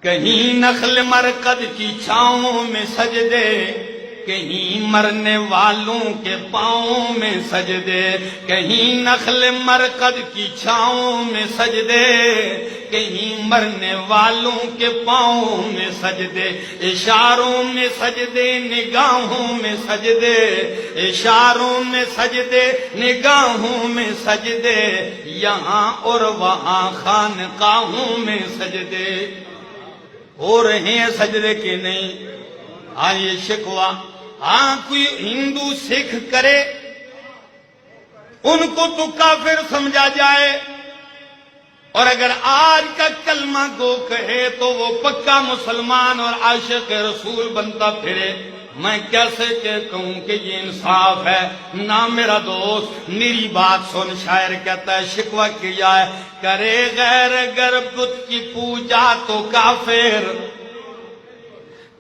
کہیں نخل مرقد کی چھاؤں میں سجدے، کہیں مرنے والوں کے پاؤں میں سجدے، کہیں نخل مرقد کی چھاؤں میں سجدے، کہیں مرنے والوں کے پاؤں میں سجدے، اشاروں میں سجدے نگاہوں میں سجدے، اشاروں میں سجدے نگاہوں میں سجدے، یہاں اور وہاں خانقاہوں میں سجدے۔ ہو رہے ہیں سجدے کے نہیں؟ ہاں یہ شکوہ، ہاں کوئی ہندو سکھ کرے ان کو تو کافر سمجھا جائے، اور اگر آج کا کلمہ گو کہے تو وہ پکا مسلمان اور عاشق رسول بنتا پھرے۔ میں کیسے کہوں کہ یہ انصاف ہے؟ نہ میرا دوست، میری بات سن، شاعر کہتا ہے شکوہ کیا ہے، کرے غیر اگر بت کی پوجا تو کافر،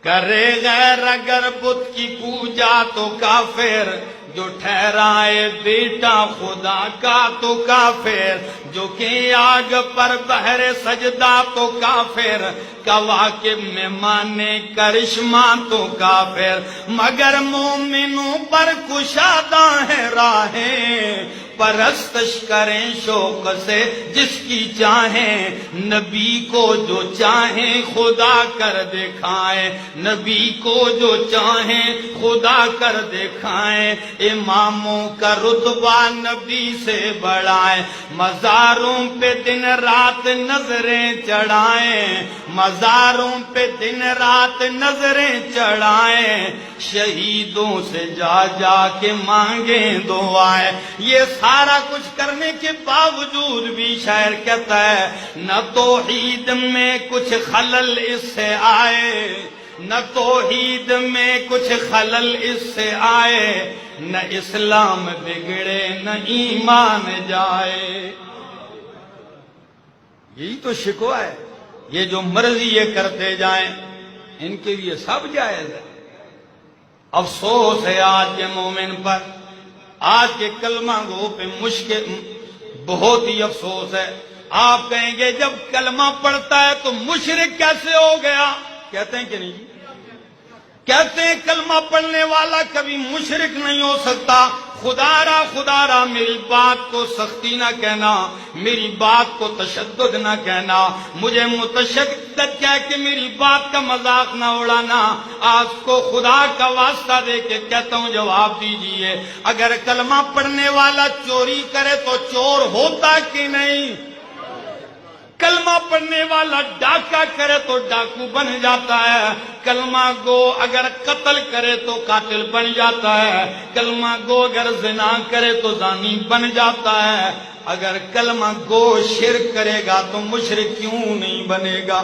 کرے غیر اگر بت کی پوجا تو کافر، جو ٹھہرائے بیٹا خدا کا تو کافر، جو کہ آگ پر بہر سجدہ تو کافر، کواکب میں مانے کرشمہ تو کافر، مگر مومنوں پر کشادہ ہے راہیں، پرستش کریں شوق سے جس کی چاہیں، نبی کو جو چاہیں خدا کر دکھائیں، نبی کو جو چاہیں خدا کر دکھائیں، اماموں کا رتبہ نبی سے بڑھائیں، مزاروں پہ دن رات نظریں چڑھائیں، مزاروں پہ دن رات نظریں چڑھائیں، شہیدوں سے جا جا کے مانگیں دعائیں۔ یہ سارا کچھ کرنے کے باوجود بھی شاعر کہتا ہے نہ توحید میں کچھ خلل اس سے آئے، نہ توحید میں کچھ خلل اس سے آئے، نہ اسلام بگڑے نہ ایمان جائے۔ یہی تو شکوہ ہے۔ یہ جو مرضی یہ کرتے جائیں ان کے لیے سب جائز ہے۔ افسوس ہے آج کے مومن پر، آج کے کلمہ گو پہ مشکل، بہت ہی افسوس ہے۔ آپ کہیں گے جب کلمہ پڑھتا ہے تو مشرک کیسے ہو گیا؟ کہتے ہیں کہ نہیں؟ کہتے ہیں کلمہ پڑھنے والا کبھی مشرک نہیں ہو سکتا۔ خدا را میری بات کو سختی نہ کہنا، میری بات کو تشدد نہ کہنا، مجھے متشدد کہہ کے میری بات کا مذاق نہ اڑانا۔ آپ کو خدا کا واسطہ دے کے کہتا ہوں جواب دیجئے، اگر کلمہ پڑھنے والا چوری کرے تو چور ہوتا کہ نہیں؟ کلمہ پڑھنے والا ڈاکہ کرے تو ڈاکو بن جاتا ہے، کلمہ گو اگر قتل کرے تو قاتل بن جاتا ہے، کلمہ گو اگر زنا کرے تو زانی بن جاتا ہے، اگر کلمہ گو شرک کرے گا تو مشرک کیوں نہیں بنے گا؟